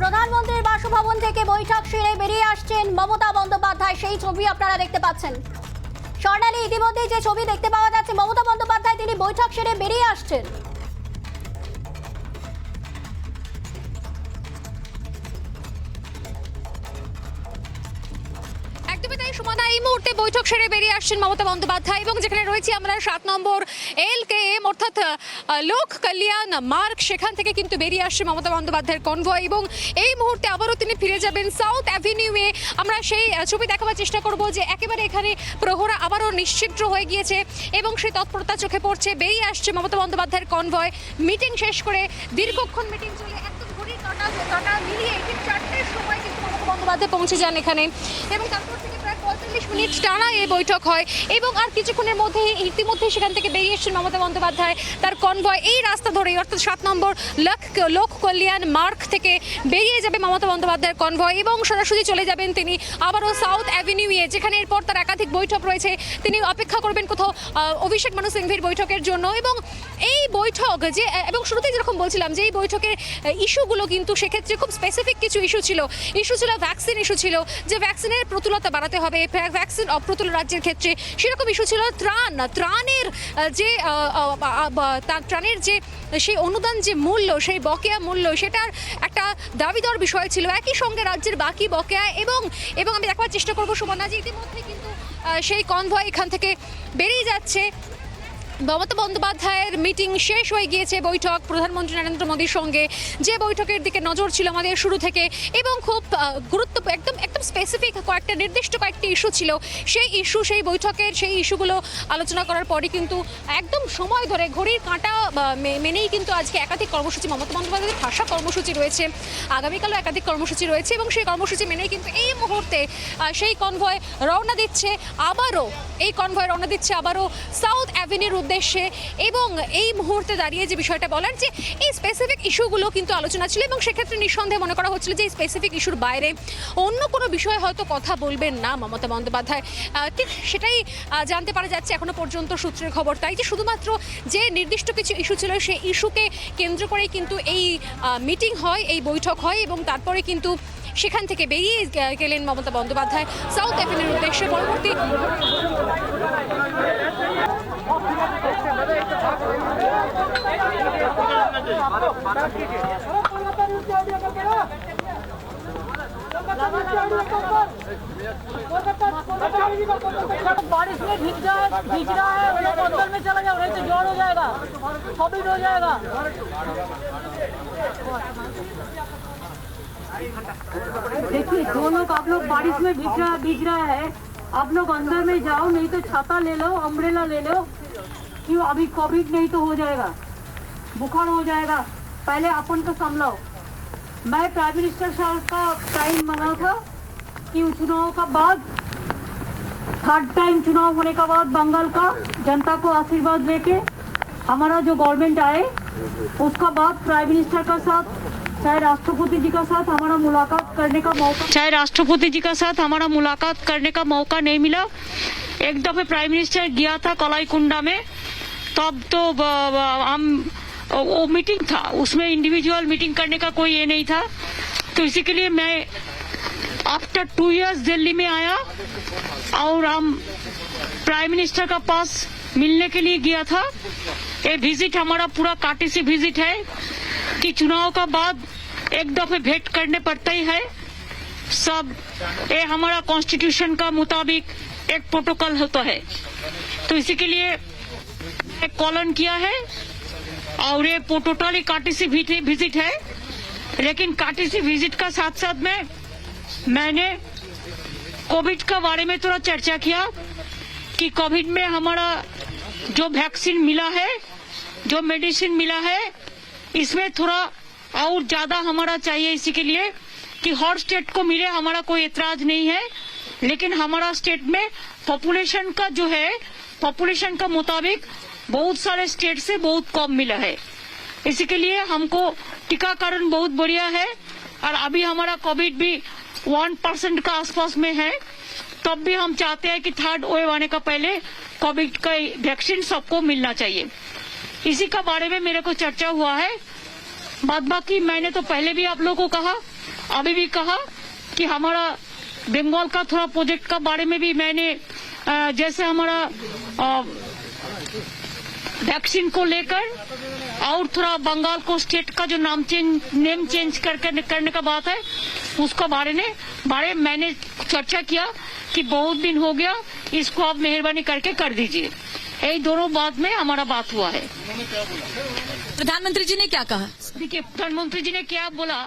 প্রধানমন্ত্রীর বাসভবন থেকে বৈঠক সেরে বেরিয়ে আসছেন মমতা বন্দ্যোপাধ্যায়, সেই ছবি আপনারা দেখতে পাচ্ছেন। স্বর্ণালী, ইতিমধ্যে যে ছবি দেখতে পাওয়া যাচ্ছে, মমতা বন্দ্যোপাধ্যায় তিনি বৈঠক সেরে বেরিয়ে আসছেন। একদমই তাই সুমনা, এই মুহূর্তে বৈঠক সেরে বেরিয়ে আসছেন মমতা বন্দ্যোপাধ্যায় এবং যেখানে রয়েছি আমরা 7 নম্বর LKM অর্থাৎ লোক কল্যাণ মার্গ, সেখান থেকে কিন্তু বেরিয়ে আসছে মমতা বন্দ্যোপাধ্যায়ের কনভয় এবং এই মুহূর্তে আবারও তিনি ফিরে যাবেন সাউথ অ্যাভিনিউয়ে। আমরা সেই ছবি দেখাবার চেষ্টা করব যে একেবারে এখানে প্রহরা আবারও নিশ্চিদ্র হয়ে গিয়েছে এবং সেই তৎপরতা চোখে পড়ছে। বেরিয়ে আসছে মমতা বন্দ্যোপাধ্যায়ের কনভয়, মিটিং শেষ করে দীর্ঘক্ষণ মিটিং চলে একদম ঘড়ির কাঁটা মিলিয়ে ঠিক 4টের সময় কিন্তু মমতা বন্দ্যোপাধ্যায় পৌঁছে যান এখানে এবং তারপর থেকে প্রায় 45 মিনিট টানা এই বৈঠক হয় এবং আর কিছুক্ষণের মধ্যে ইতিমধ্যে সেখান থেকে বেরিয়ে এসেছেন মমতা বন্দ্যোপাধ্যায় তার কনভয় এই রাস্তা ধরে, অর্থাৎ 7 নম্বর লোক কল্যাণ মার্গ থেকে বেরিয়ে যাবে মমতা বন্দ্যোপাধ্যায়ের কনভয় এবং সরাসরি চলে যাবেন তিনি আবারও সাউথ অ্যাভিনিউয়ে, যেখানে এরপর তার একাধিক বৈঠক রয়েছে। তিনি অপেক্ষা করবেন কোথাও অভিষেক মানু সিংভির বৈঠকের জন্য এবং এই বৈঠক যে এবং শুরুতেই যেরকম বলছিলাম যে এই বৈঠকের ইস্যুগুলো কিন্তু সেক্ষেত্রে খুব স্পেসিফিক কিছু ইস্যু ছিল ভ্যাকসিন ইস্যু ছিল, যে ভ্যাকসিনের প্রতুলতা বাড়াতে হবে, ভ্যাকসিন অপ্রতুল রাজ্যের ক্ষেত্রে সেরকম ইস্যু ছিল। ত্রাণের যে সেই অনুদান যে মূল্য, সেই বকেয়া মূল্য, সেটার একটা দাবিদার বিষয় ছিল। একই সঙ্গে রাজ্যের বাকি বকেয়া এবং আমি দেখার চেষ্টা করবো সুমনা যে ইতিমধ্যে কিন্তু সেই কনভয় এখান থেকে বেরিয়ে যাচ্ছে। মমতা বন্দ্যোপাধ্যায়ের মিটিং শেষ হয়ে গিয়েছে, বৈঠক প্রধানমন্ত্রী নরেন্দ্র মোদীর সঙ্গে, যে বৈঠকের দিকে নজর ছিল আমাদের শুরু থেকে এবং খুব গুরুত্বপূর্ণ একদম স্পেসিফিক নির্দিষ্ট কয়েকটি ইস্যু ছিল। সেই বৈঠকের সেই ইস্যুগুলো আলোচনা করার পরে কিন্তু একদম সময় ধরে ঘড়ির কাঁটা মেনেই কিন্তু আজকে একাধিক কর্মসূচি মমতা বন্দ্যোপাধ্যায়ের ভাষা কর্মসূচি রয়েছে, আগামীকালও একাধিক কর্মসূচি রয়েছে এবং সেই কর্মসূচি মেনেই কিন্তু এই মুহূর্তে সেই কনভয় রওনা দিচ্ছে আবারও সাউথ অ্যাভিনিউর উদ্দেশ্যে। এবং এই মুহূর্তে দাঁড়িয়ে যে বিষয়টা বলার যে এই স্পেসিফিক ইস্যুগুলো কিন্তু আলোচনা ছিল এবং সেক্ষেত্রে নিঃসন্দেহে মনে করা হচ্ছিল যে এই স্পেসিফিক ইস্যুর বাইরে অন্য কোনো বিষয়ে হয়তো কথা বলবেন না মমতা বন্দ্যোপাধ্যায়। ঠিক সেটাই জানতে পারা যাচ্ছে এখনো পর্যন্ত সূত্রের খবর, তাই যে শুধুমাত্র যে নির্দিষ্ট কিছু ইস্যু ছিল সেই ইস্যুকে কেন্দ্র করেই কিন্তু এই মিটিং হয়, এই বৈঠক হয় এবং তারপরে কিন্তু সেখান থেকে বেরিয়ে গেলেন মমতা বন্দ্যোপাধ্যায় সাউথ অ্যাভিনিউর উদ্দেশ্যে। পরবর্তী बारिश में भीग रहा है, वो लोग अंदर में चला जाओ, नहीं तो जोर हो जाएगा, सभी हो जाएगा। देखिए जो लोग आप लोग बारिश में भीग रहा है, आप लोग अंदर में जाओ, नहीं तो छाता ले लो, अम्ब्रेला ले लो। क्यों? अभी कोविड नहीं तो हो जाएगा, बुखार हो जाएगा, पहले अपन को संभलो। मैं प्राइम मिनिस्टर साहब का टाइम मांगा था कि चुनाव का बाद, थर्ड टाइम चुनाव होने का बाद बंगाल का जनता को आशीर्वाद लेके हमारा जो गवर्नमेंट आए, उसका बाद प्राइम मिनिस्टर का साथ चाहे राष्ट्रपति जी का साथ हमारा मुलाकात करने का मौका नहीं मिला। एक दफे प्राइम मिनिस्टर गया था कलाई कुंडा में, तब तो हम वो मीटिंग था, उसमें इंडिविजुअल मीटिंग करने का कोई ये नहीं था। तो इसी के लिए मैं आफ्टर 2 years दिल्ली में आया और हम प्राइम मिनिस्टर का पास मिलने के लिए गया था। ये विजिट हमारा पूरा काटीसी विजिट है कि चुनाव का बाद एक दफे भेंट करने पड़ता ही है सब। ये हमारा कॉन्स्टिट्यूशन का मुताबिक एक प्रोटोकॉल होता है, तो इसी के लिए एक कॉलन किया है और ये टोटली काटीसी विजिट है। लेकिन काटीसी विजिट का साथ साथ में मैंने कोविड का बारे में थोड़ा चर्चा किया कि कोविड में हमारा जो वैक्सीन मिला है, जो मेडिसिन मिला है, इसमें थोड़ा और ज्यादा हमारा चाहिए। इसी के लिए कि हर स्टेट को मिले, हमारा कोई एतराज नहीं है, लेकिन हमारा स्टेट में पॉपुलेशन का मुताबिक बहुत सारे स्टेट से बहुत कम मिला है। इसी के लिए हमको टीकाकरण बहुत बढ़िया है और अभी हमारा कोविड भी 1% का आसपास में है, तब भी हम चाहते हैं कि थर्ड वेव आने का पहले कोविड का वैक्सीन सबको मिलना चाहिए। इसी का बारे में मेरे को चर्चा हुआ है बाद बाकी मैंने तो पहले भी आप लोगों को कहा, अभी भी कहा कि हमारा बंगाल का थोड़ा प्रोजेक्ट का बारे में भी मैंने जैसे हमारा वैक्सीन को लेकर और थोड़ा बंगाल को स्टेट का जो नेम चेंज करने का बात है उसका बारे में मैंने चर्चा किया कि बहुत दिन हो गया, इसको आप मेहरबानी करके कर दीजिए। यही दोनों बात में हमारा बात हुआ है। प्रधानमंत्री जी ने क्या कहा? देखिए प्रधानमंत्री जी ने क्या बोला,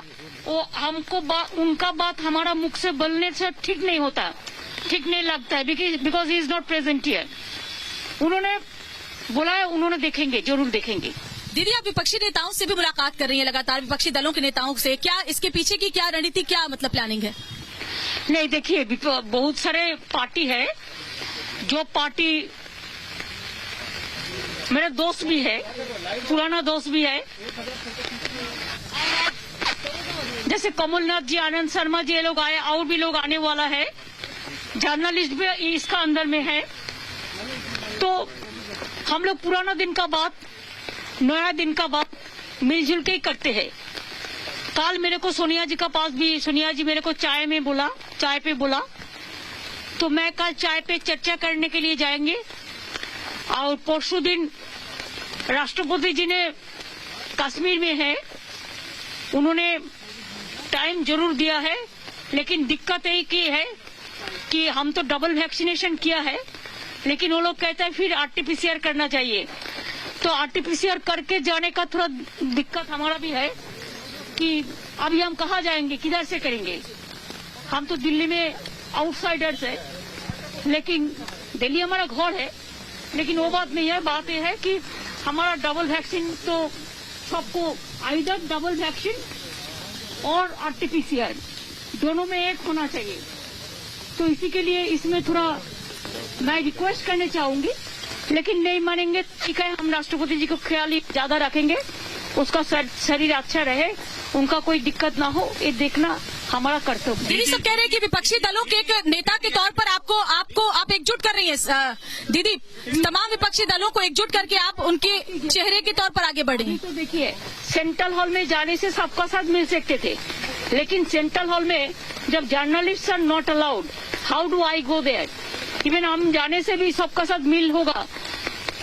वो हमको उनका बात हमारा मुख से बोलने से ठीक नहीं होता, ठीक नहीं लगता है, because he is not present here. उन्होंने बोला है, उन्होंने देखेंगे, जरूर देखेंगे। दीदी, आप विपक्षी नेताओं से भी मुलाकात कर रही हैं लगातार, विपक्षी दलों के नेताओं से, क्या इसके पीछे की क्या रणनीति, क्या मतलब प्लानिंग है? नहीं देखिए, बहुत सारे पार्टी है, जो पार्टी मेरे दोस्त भी है, पुराना दोस्त भी है, जैसे कमलनाथ जी, आनंद शर्मा जी, ये लोग आए, और भी लोग आने वाला है, जर्नलिस्ट भी इसका अंदर में है। तो हम लोग पुराना दिन का बात, नया दिन का बात मिलजुल के ही करते हैं। कल मेरे को सोनिया जी का पास भी, सोनिया जी मेरे को चाय पे बोला, तो मैं कल चाय पे चर्चा करने के लिए जाएंगे। और परसों दिन राष्ट्रपति जी ने कश्मीर में है, उन्होंने टाइम जरूर दिया है, लेकिन दिक्कत यही की है कि हम तो डबल वैक्सीनेशन किया है, लेकिन वो लोग कहते हैं फिर आरटीपीसीआर करना चाहिए। तो आरटीपीसीआर करके जाने का थोड़ा दिक्कत हमारा भी है कि अभी हम कहाँ जाएंगे, किधर से करेंगे। हम तो दिल्ली में आउटसाइडर्स है, लेकिन दिल्ली हमारा घर है, लेकिन वो बात नहीं है। बात यह है कि हमारा डबल वैक्सीन तो सबको आइदर डबल वैक्सीन और आरटीपीसीआर दोनों में एक होना चाहिए। तो इसी के लिए इसमें थोड़ा मैं रिक्वेस्ट करने चाहूंगी, लेकिन नहीं मानेंगे ठीक है, हम राष्ट्रपति जी को ख्याल ही ज्यादा रखेंगे, उसका शरीर अच्छा रहे, उनका कोई दिक्कत ना हो, ये देखना हमारा कर्तव्य। दीदी, सब कह रहे हैं कि विपक्षी दलों के एक नेता के तौर पर आप एकजुट कर रही हैं। दीदी, तमाम विपक्षी दलों को एकजुट करके आप उनके चेहरे के तौर पर आगे बढ़े हैं। तो देखिए, सेंट्रल हॉल में जाने से सबका साथ मिल सकते थे, लेकिन सेंट्रल हॉल में जब journalist are not allowed, how do I go there? Even हम जाने से भी सबका साथ मिल होगा,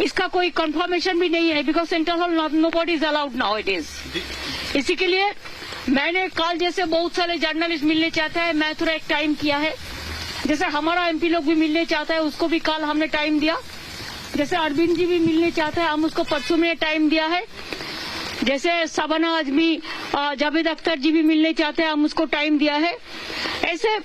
इसका कोई कंफर्मेशन भी नहीं है, because central hall nobody is allowed now it is. इसी के लिए मैंने कल जैसे बहुत सारे जर्नलिस्ट मिलने चाहते हैं, मैं थोड़ा एक टाइम किया है, जैसे हमारा एमपी लोग भी मिलने चाहता है, उसको भी कल हमने टाइम दिया। जैसे अरविंद जी भी मिलने चाहते हैं, हम उसको परसों में टाइम दिया है। जैसे शबाना आजमी, जावेद अख्तर जी भी मिलने चाहते हैं, हम उसको टाइम दिया है। ऐसे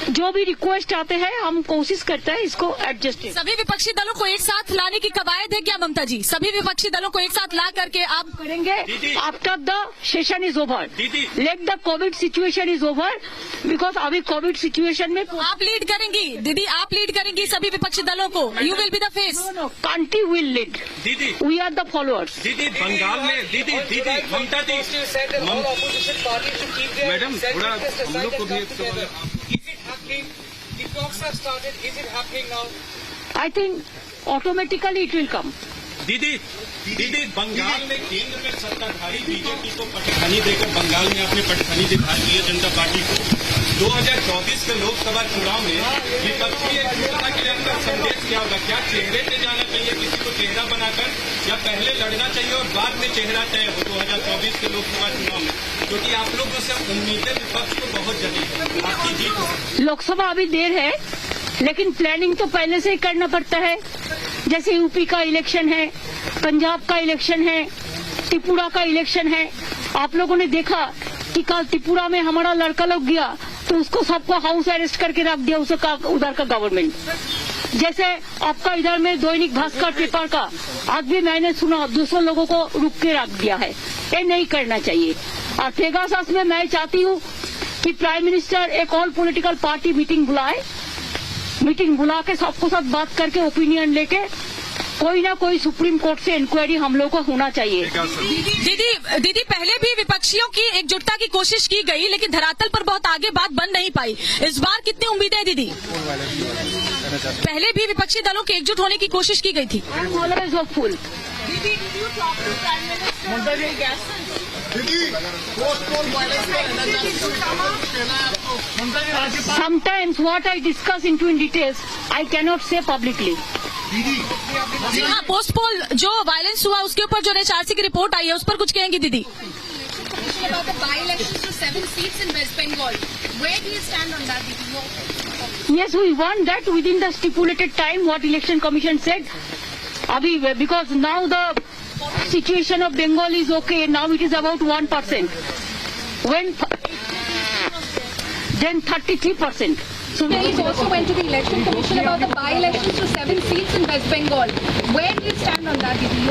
जो भी रिक्वेस्ट आते हैं हम कोशिश करते हैं इसको एडजस्ट। सभी विपक्षी दलों को एक साथ लाने की कवायद है क्या ममता जी? सभी विपक्षी दलों को एक साथ ला करके आप करेंगे after the session is over, let the Covid situation is over, because अभी कोविड सिचुएशन में आप लीड करेंगी दीदी, आप लीड करेंगी सभी विपक्षी दलों को, you will be the face. Country will lead, दीदी वी आर द फॉलोअर्स। दीदी बंगाल में दीदी ममता जी, मैडम थोड़ा हम लोग को भी I think automatically it will come. दीदी बंगाल में केंद्र में सत्ताधारी बीजेपी को पटखनी देकर बंगाल में आपने पटखनी दिखाई दी है जनता पार्टी को। 2024 के लोकसभा चुनाव में विपक्षी एकजुटता के लिए आपका संदेश क्या होगा? क्या चेहरे पे जाना चाहिए, किसी को चेहरा बनाकर, या पहले लड़ना चाहिए और बाद में चेहरा तय हो 2024 के लोकसभा चुनाव में? क्योंकि आप लोगों से उम्मीदें विपक्ष को बहुत जल्दी है, आपकी जीत हो। लोकसभा अभी देर है, लेकिन प्लानिंग तो पहले से ही करना पड़ता है। जैसे यूपी का इलेक्शन है, पंजाब का इलेक्शन है, त्रिपुरा का इलेक्शन है। आप लोगों ने देखा कि कल त्रिपुरा में हमारा लड़का लोग गया तो उसको सबको हाउस अरेस्ट करके रख दिया, उधर का गवर्नमेंट। जैसे आपका इधर में दैनिक भास्कर पेपर का आज भी मैंने सुना, दूसरों लोगों को रुक के रख दिया है। ये नहीं करना चाहिए। और पेगासस में मैं चाहती हूँ कि प्राइम मिनिस्टर एक ऑल पॉलिटिकल पार्टी मीटिंग बुलाए, मीटिंग बुला के सबको साथ बात करके ओपिनियन लेके कोई ना कोई सुप्रीम कोर्ट से इंक्वायरी हम लोग को होना चाहिए। दीदी पहले भी विपक्षियों की एकजुटता की कोशिश की गई, लेकिन धरातल पर बहुत आगे बात बन नहीं पाई। इस बार कितनी उम्मीद है दीदी? पहले भी विपक्षी दलों के एकजुट होने की कोशिश की गई थी। Always hopeful. Sometimes what I discuss into in details, I cannot say publicly. जी हाँ, पोस्टपोल जो वायलेंस हुआ उसके ऊपर जो एचआरसी की रिपोर्ट आई है उस पर कुछ कहेंगी दीदी? About the by-elections to 7 seats in West Bengal. Where do you stand on that, Didi? Yes, we want that within the stipulated time what election commission said. Abhi, because now the situation of Bengal is okay. Now it is about 1%. When then 33%. So He also went to the election commission about the by-elections to 7 seats in West Bengal. Where do you stand on that, Didi?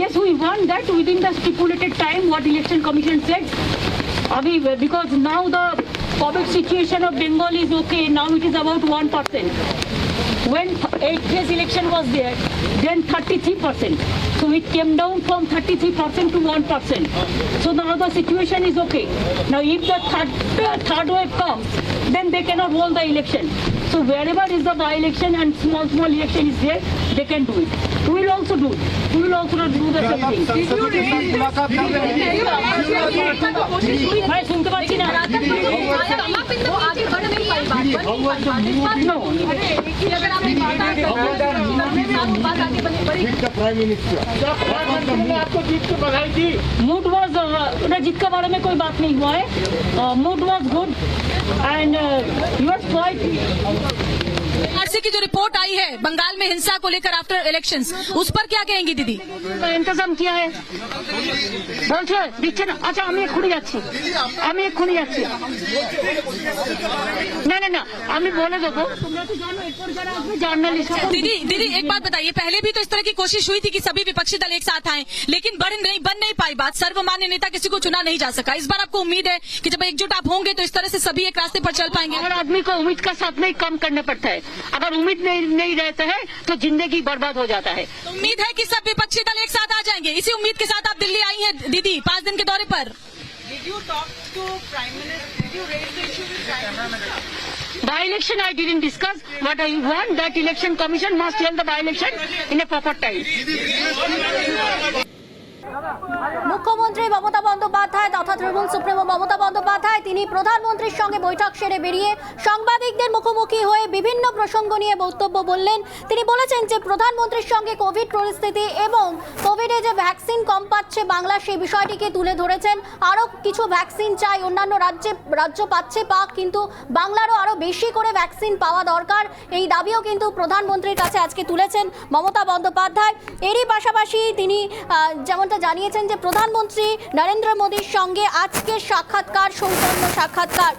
yes, we want that within the stipulated time what election commission said. Abhi, because now the COVID situation of Bengal is okay. Now it is about 1%. When 8 phase election was there, then 33%. So it came down from 33% to 1%. So now the situation is okay. Now if the third wave comes, then they cannot hold the election. So wherever is the by-election and small election is there, they can do it. We will also do it. We will also do the same thing. मैं सुनते पाচ্ছি না। Mood was जीत के बारे में कोई बात नहीं हुआ है। Mood was good and your point. HRC की जो रिपोर्ट आई है बंगाल में हिंसा को लेकर आफ्टर इलेक्शंस, उस पर क्या कहेंगी दीदी? इंतजाम किया है বলছে দিচ্ছে না। আচ্ছা আমি এক্ষুনি যাচ্ছি না না না আমি বলে দেবো। তোমরা তো জানো এরপর যারা আসবে জার্নালিস্ট। दीदी एक बात बताइए, पहले भी तो इस तरह की कोशिश हुई थी कि सभी विपक्षी दल एक साथ आए, लेकिन बन नहीं पाई बात। सर्वमान्य नेता किसी को चुना नहीं जा सका। इस बार आपको उम्मीद है कि जब एकजुट आप होंगे तो इस तरह से सभी एक रास्ते पर चल पाएंगे? हर आदमी को उम्मीद का साथ नहीं कम करना पड़ता है। अगर उम्मीद नहीं रहता है तो जिंदगी बर्बाद हो जाता है। तो उम्मीद है कि सब विपक्षी दल एक साथ आ जाएंगे। इसी उम्मीद के साथ आप दिल्ली आई हैं दीदी 5 दिन के दौरे पर। By-election I didn't discuss, but I want that election commission must hold the by-election in a proper time. মুখ্যমন্ত্রী মমতা বন্দ্যোপাধ্যায় তথা তৃণমূল সুপ্রিমো মমতা বন্দ্যোপাধ্যায় তিনি প্রধানমন্ত্রীর সঙ্গে বৈঠক সেরে বেরিয়ে সাংবাদিকদের মুখোমুখি হয়ে বিভিন্ন প্রসঙ্গ নিয়ে বক্তব্য বললেন। তিনি বলেছেন যে প্রধানমন্ত্রীর সঙ্গে কোভিড পরিস্থিতি এবং কোভিডে যে ভ্যাকসিন কম পাচ্ছে বাংলা সেই বিষয়টিকে তুলে ধরেছেন। আরও কিছু ভ্যাকসিন চাই, অন্যান্য রাজ্য পাচ্ছে পাক, কিন্তু বাংলারও আরও বেশি করে ভ্যাকসিন পাওয়া দরকার, এই দাবিও কিন্তু প্রধানমন্ত্রীর কাছে আজকে তুলেছেন মমতা বন্দ্যোপাধ্যায়। এরই পাশাপাশি তিনি যেমনটা জানিয়েছেন যে প্রধানমন্ত্রী নরেন্দ্র মোদীর সঙ্গে আজকের সাক্ষাৎকার সৌজন্য সাক্ষাৎকার।